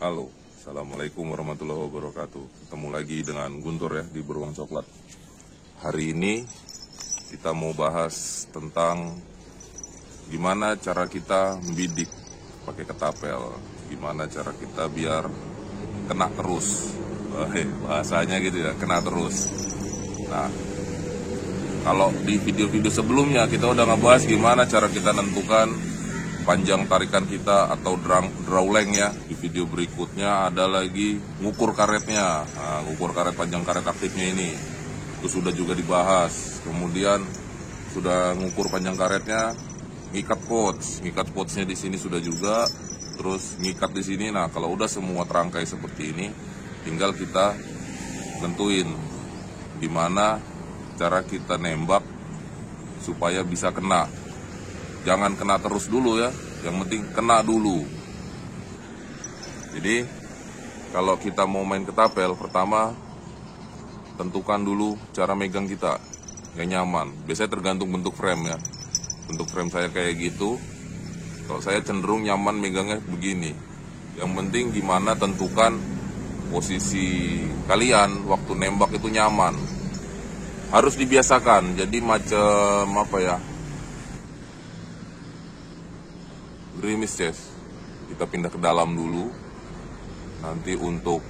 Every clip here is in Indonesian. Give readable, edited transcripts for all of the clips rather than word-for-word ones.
Halo, Assalamualaikum warahmatullahi wabarakatuh. Ketemu lagi dengan Guntur ya di Beruang Coklat. Hari ini kita mau bahas tentang gimana cara kita membidik pakai ketapel. Gimana cara kita biar kena terus. Bahasanya gitu ya, kena terus. Nah, kalau di video-video sebelumnya kita udah ngebahas gimana cara kita nentukan panjang tarikan kita atau draw length ya. Di video berikutnya ada lagi ngukur karetnya. Nah, ngukur karet panjang karet aktifnya ini. Itu sudah juga dibahas. Kemudian sudah ngukur panjang karetnya, ngikat quotes. Ngikat quotesnya di sini sudah juga. Terus ngikat di sini. Nah, kalau udah semua terangkai seperti ini, tinggal kita nentuin gimana cara kita nembak supaya bisa kena. Jangan kena terus dulu ya, yang penting kena dulu. Jadi kalau kita mau main ketapel, pertama tentukan dulu cara megang kita yang nyaman. Biasanya tergantung bentuk frame ya. Bentuk frame saya kayak gitu. Kalau saya cenderung nyaman megangnya begini. Yang penting gimana tentukan posisi kalian waktu nembak itu nyaman. Harus dibiasakan. Jadi macam apa ya? Grimis chest. Kita pindah ke dalam dulu. Nanti untuk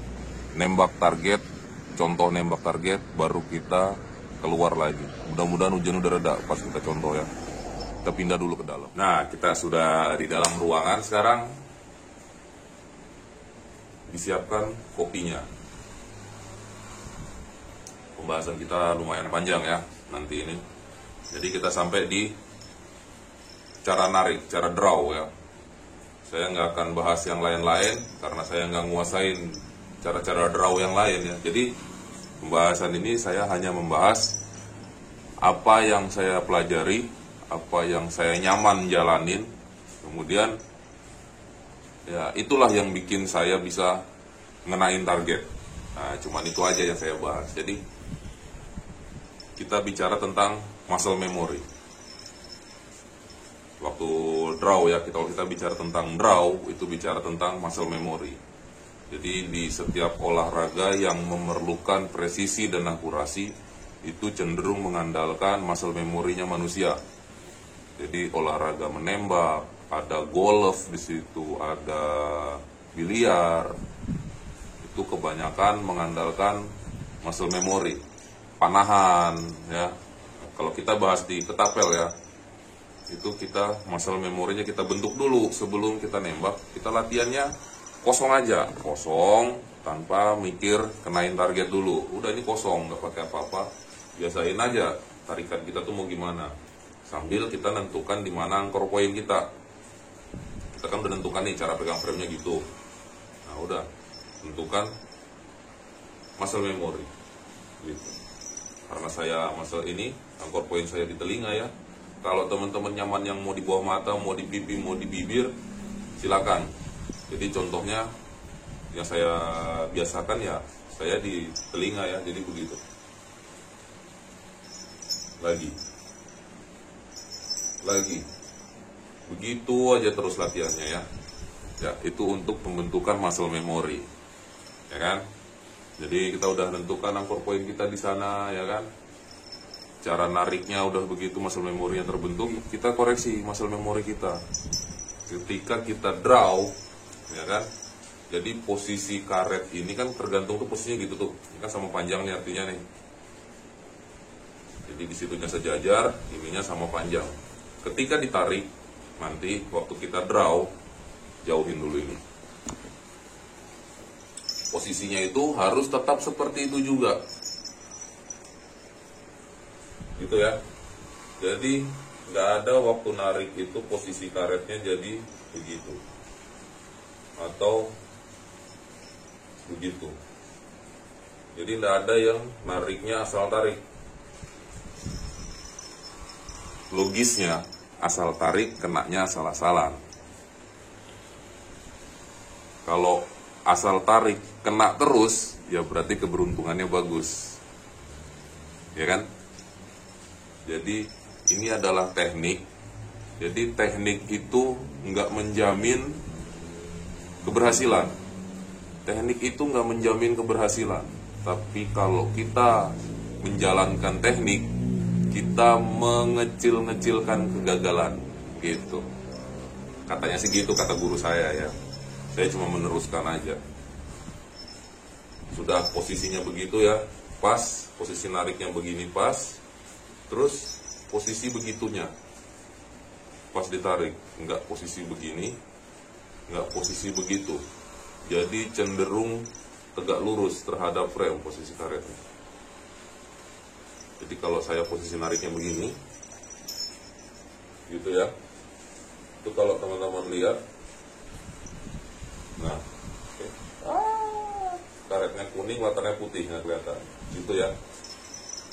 nembak target, contoh nembak target, baru kita keluar lagi. Mudah-mudahan hujan udah reda pas kita contoh ya. Kita pindah dulu ke dalam. Nah, kita sudah di dalam ruangan sekarang. Disiapkan kopinya. Pembahasan kita lumayan panjang ya nanti ini. Jadi kita sampai di cara narik, cara draw ya. Saya nggak akan bahas yang lain-lain karena saya nggak nguasain cara-cara draw yang lain ya. Jadi pembahasan ini saya hanya membahas apa yang saya pelajari, apa yang saya nyaman jalanin. Kemudian ya itulah yang bikin saya bisa ngenain target. Nah, cuman itu aja yang saya bahas. Jadi kita bicara tentang muscle memory. Waktu draw ya, kalau kita bicara tentang draw, itu bicara tentang muscle memory. Jadi di setiap olahraga yang memerlukan presisi dan akurasi, itu cenderung mengandalkan muscle memorinya manusia. Jadi olahraga menembak, ada golf di situ, ada biliar, itu kebanyakan mengandalkan muscle memory. Panahan ya, kalau kita bahas di ketapel ya, itu kita muscle memorinya kita bentuk dulu sebelum kita nembak. Kita latihannya kosong aja, kosong tanpa mikir kenain target dulu. Udah ini kosong, nggak pakai apa-apa, biasain aja tarikan kita tuh mau gimana, sambil kita nentukan di mana anchor point kita. Kita kan udah nentukan nih cara pegang frame-nya gitu. Nah udah tentukan muscle memory gitu. Karena saya muscle ini anchor point saya di telinga ya. Kalau teman-teman nyaman yang mau di bawah mata, mau di pipi, mau di bibir, silakan. Jadi contohnya yang saya biasakan ya, saya di telinga ya, jadi begitu. Lagi. Begitu aja terus latihannya ya. Ya, itu untuk pembentukan muscle memory. Ya kan? Jadi kita udah tentukan anchor point kita di sana ya kan. Cara nariknya udah begitu, muscle memory yang terbentuk, kita koreksi muscle memory kita. Ketika kita draw ya kan. Jadi posisi karet ini kan tergantung tuh posisinya gitu tuh. Ini kan sama panjangnya artinya nih. Jadi di situnya sejajar, ininya sama panjang. Ketika ditarik nanti waktu kita draw, jauhin dulu ini. Posisinya itu harus tetap seperti itu juga. Gitu ya. Jadi nggak ada waktu narik itu posisi karetnya jadi begitu. Atau begitu. Jadi nggak ada yang nariknya asal tarik. Logisnya asal tarik kenanya asal-asalan. Kalau asal tarik kena terus, ya berarti keberuntungannya bagus. Ya kan? Jadi ini adalah teknik. Jadi teknik itu nggak menjamin keberhasilan. Teknik itu nggak menjamin keberhasilan, tapi kalau kita menjalankan teknik, kita mengecil-ngecilkan kegagalan, gitu. Katanya sih gitu, kata guru saya ya. Saya cuma meneruskan aja. Sudah posisinya begitu ya, pas, posisi nariknya begini pas, terus posisi begitunya, pas ditarik, nggak posisi begini, nggak posisi begitu. Jadi cenderung tegak lurus terhadap frame posisi karetnya. Jadi kalau saya posisi nariknya begini, gitu ya. Itu kalau teman-teman lihat, nah, oke. Karetnya kuning, latarnya putih, nggak kelihatan, gitu ya.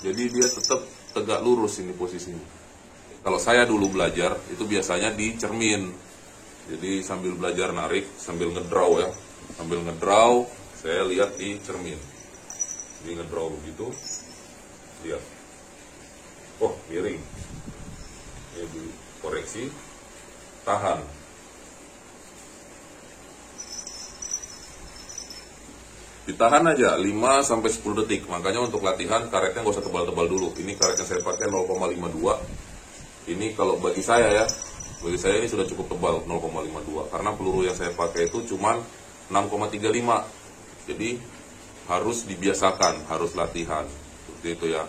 Jadi dia tetap tegak lurus ini posisinya. Kalau saya dulu belajar, itu biasanya di cermin. Jadi sambil belajar narik, sambil ngedraw ya, sambil ngedraw, saya lihat di cermin. Jadi ngedraw begitu, lihat. Oh, miring. Ini dikoreksi, tahan. Ditahan aja 5-10 detik. Makanya untuk latihan karetnya nggak usah tebal-tebal dulu. Ini karetnya saya pakai 0,52. Ini kalau bagi saya ya, bagi saya ini sudah cukup tebal 0,52. Karena peluru yang saya pakai itu cuma 6,35. Jadi harus dibiasakan, harus latihan. Seperti itu ya.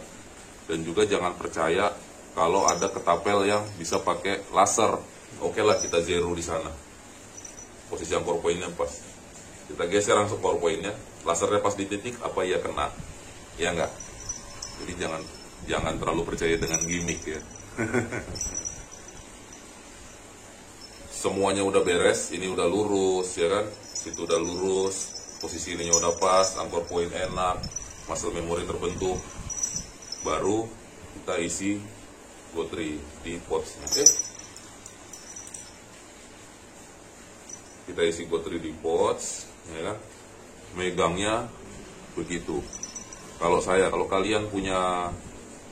Dan juga jangan percaya kalau ada ketapel yang bisa pakai laser. Oke lah, kita zero di sana. Posisi angkor poinnya pas. Kita geser langsung power pointnya. Lasernya pas di titik, apa ya kena? Ya enggak? Jadi jangan terlalu percaya dengan gimmick ya. Semuanya udah beres, ini udah lurus ya kan? Situ udah lurus, posisi ininya udah pas, angkor point enak, muscle memory terbentuk. Baru kita isi gotri di potsnya. Kita isi gotri di pots, ya kan? Megangnya begitu. Kalau kalian punya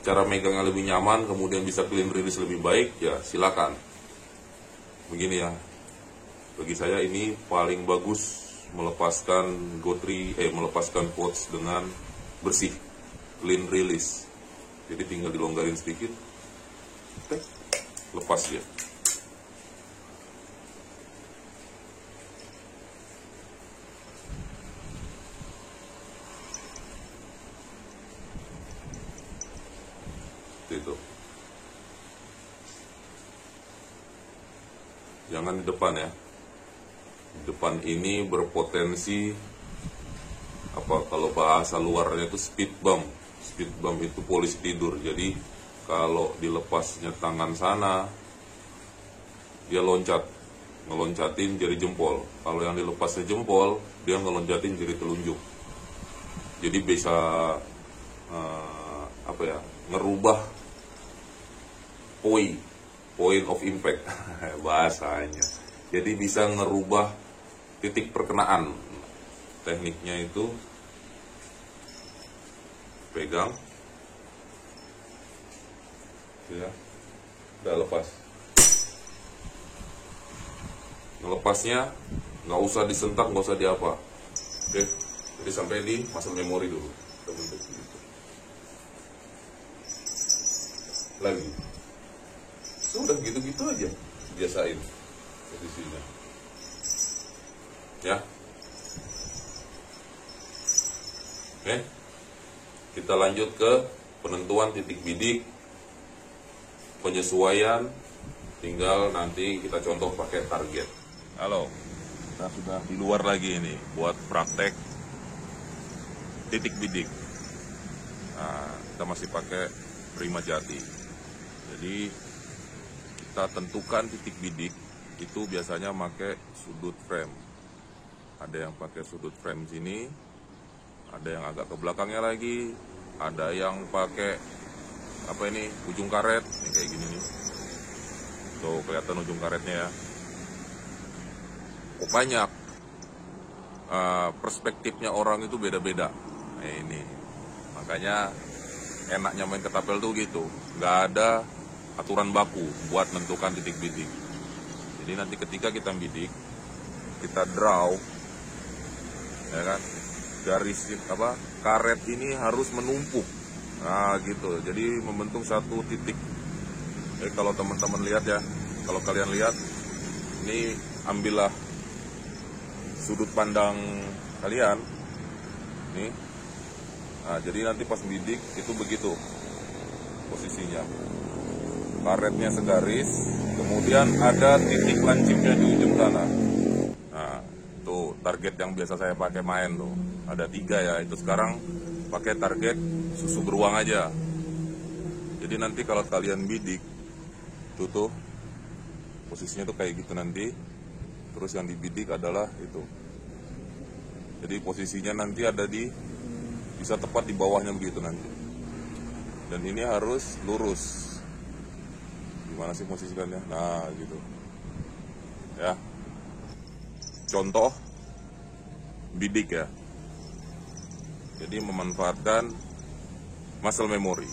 cara megang yang lebih nyaman, kemudian bisa clean release lebih baik, ya silakan. Begini ya. Bagi saya ini paling bagus melepaskan gotri, melepaskan pots dengan bersih, clean release. Jadi tinggal dilonggarin sedikit, lepas ya. Itu. Jangan di depan ya. Di depan ini berpotensi kalau bahasa luarnya itu speed bump. Speed bump itu polisi tidur. Jadi kalau dilepasnya tangan sana, dia ngeloncatin jari jempol. Kalau yang dilepasnya jempol, dia ngeloncatin jari telunjuk. Jadi bisa ngerubah point of impact bahasanya. Jadi bisa ngerubah titik perkenaan. Tekniknya itu pegang, ya, udah lepas. Ngelepasnya nggak usah disentak, nggak usah diapa. Oke, jadi sampai di muscle memory dulu. Lagi. Sudah gitu-gitu aja, biasain posisinya. Ya. Oke. Kita lanjut ke penentuan titik bidik, penyesuaian, tinggal nanti kita contoh pakai target. Halo, kita sudah di luar lagi ini buat praktek titik bidik. Nah, kita masih pakai Prima Jati. Jadi kita tentukan titik bidik itu biasanya pakai sudut frame. Ada yang pakai sudut frame sini, ada yang agak ke belakangnya lagi, ada yang pakai ujung karet, ini kayak gini nih. Tuh kelihatan ujung karetnya ya. Banyak perspektifnya orang itu beda-beda. Nah, ini makanya enaknya main ketapel tuh gitu, nggak ada aturan baku buat menentukan titik bidik. Jadi nanti ketika kita bidik, kita draw ya kan, garis apa, karet ini harus menumpuk, nah gitu, jadi membentuk satu titik. Jadi kalau teman-teman lihat ya, kalau kalian lihat ini, ambillah sudut pandang kalian nih. Nah, jadi nanti pas bidik itu begitu posisinya, karetnya segaris, kemudian ada titik lancipnya di ujung sana. Nah, tuh target yang biasa saya pakai main tuh, ada 3 ya, itu sekarang pakai target susu beruang aja. Jadi nanti kalau kalian bidik tuh posisinya tuh kayak gitu nanti, terus yang dibidik adalah itu. Jadi posisinya nanti ada bisa tepat di bawahnya begitu nanti. Dan ini harus lurus. Gimana sih posisikannya? Nah, gitu. Ya. Contoh bidik ya. Jadi memanfaatkan muscle memory.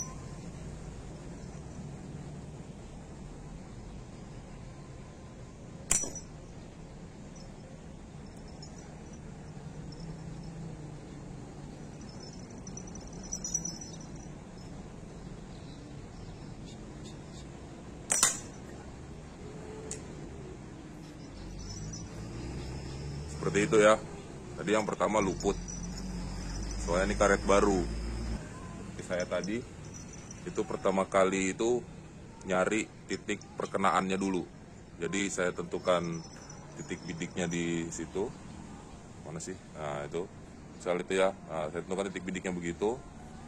Seperti itu ya. Tadi yang pertama luput, soalnya ini karet baru. Saya tadi itu pertama kali itu nyari titik perkenaannya dulu. Jadi saya tentukan titik bidiknya di situ. Mana sih? Nah itu, misal itu ya. Nah, saya tentukan titik bidiknya begitu.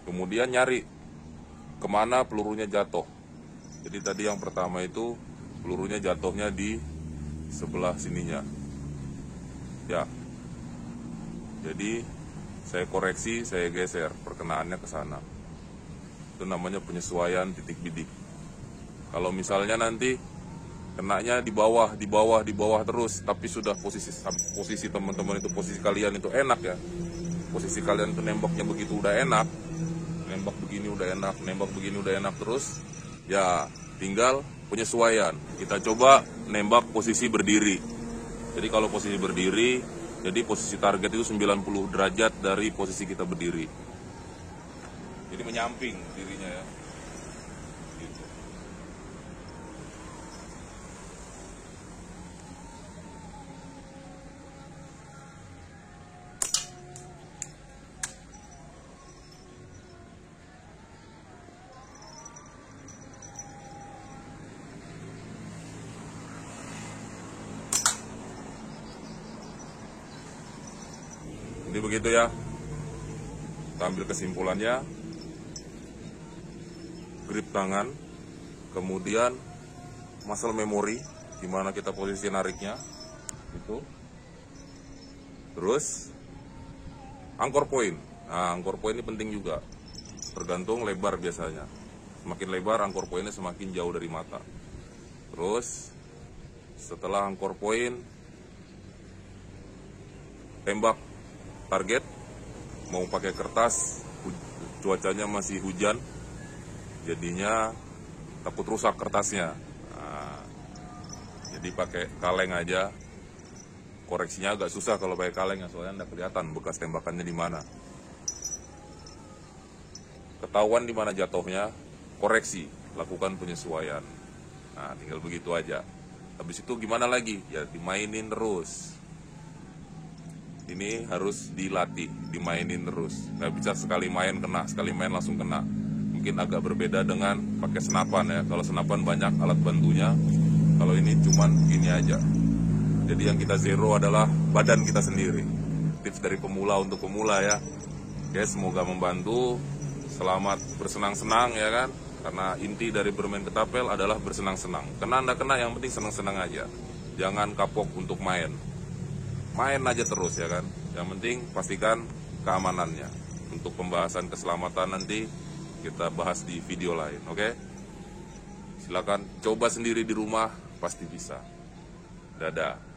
Kemudian nyari kemana pelurunya jatuh. Jadi tadi yang pertama itu pelurunya jatuhnya di sebelah sininya. Ya, jadi saya koreksi, saya geser perkenaannya ke sana. Itu namanya penyesuaian titik bidik. Kalau misalnya nanti kenanya di bawah terus, tapi sudah posisi teman-teman itu, posisi kalian itu enak ya. Posisi kalian itu nembaknya begitu udah enak, nembak begini udah enak, nembak begini udah enak terus, ya tinggal penyesuaian. Kita coba nembak posisi berdiri. Jadi kalau posisi berdiri, jadi posisi target itu 90 derajat dari posisi kita berdiri. Jadi menyamping dirinya ya. Gitu. Jadi begitu ya. Kita ambil kesimpulannya. Grip tangan, kemudian muscle memory, gimana kita posisi nariknya, itu. Terus anchor point. Nah, anchor point ini penting juga. Tergantung lebar biasanya. Semakin lebar anchor pointnya semakin jauh dari mata. Terus setelah anchor point, tembak target, mau pakai kertas, cuacanya masih hujan, jadinya takut rusak kertasnya. Nah, jadi pakai kaleng aja. Koreksinya agak susah kalau pakai kaleng ya, soalnya nggak kelihatan bekas tembakannya di mana. Ketahuan di mana jatuhnya, koreksi, lakukan penyesuaian. Nah, tinggal begitu aja. Habis itu gimana lagi? Ya dimainin terus. Ini harus dilatih, dimainin terus. Nggak bisa sekali main kena, sekali main langsung kena. Mungkin agak berbeda dengan pakai senapan ya. Kalau senapan banyak alat bantunya, kalau ini cuman gini aja. Jadi yang kita zero adalah badan kita sendiri. Tips dari pemula untuk pemula ya. Oke, semoga membantu. Selamat bersenang-senang ya kan. Karena inti dari bermain ketapel adalah bersenang-senang. Kena nggak kena, yang penting senang-senang aja. Jangan kapok untuk main. Main aja terus ya kan. Yang penting pastikan keamanannya. Untuk pembahasan keselamatan nanti kita bahas di video lain, oke? Silakan coba sendiri di rumah, pasti bisa. Dadah.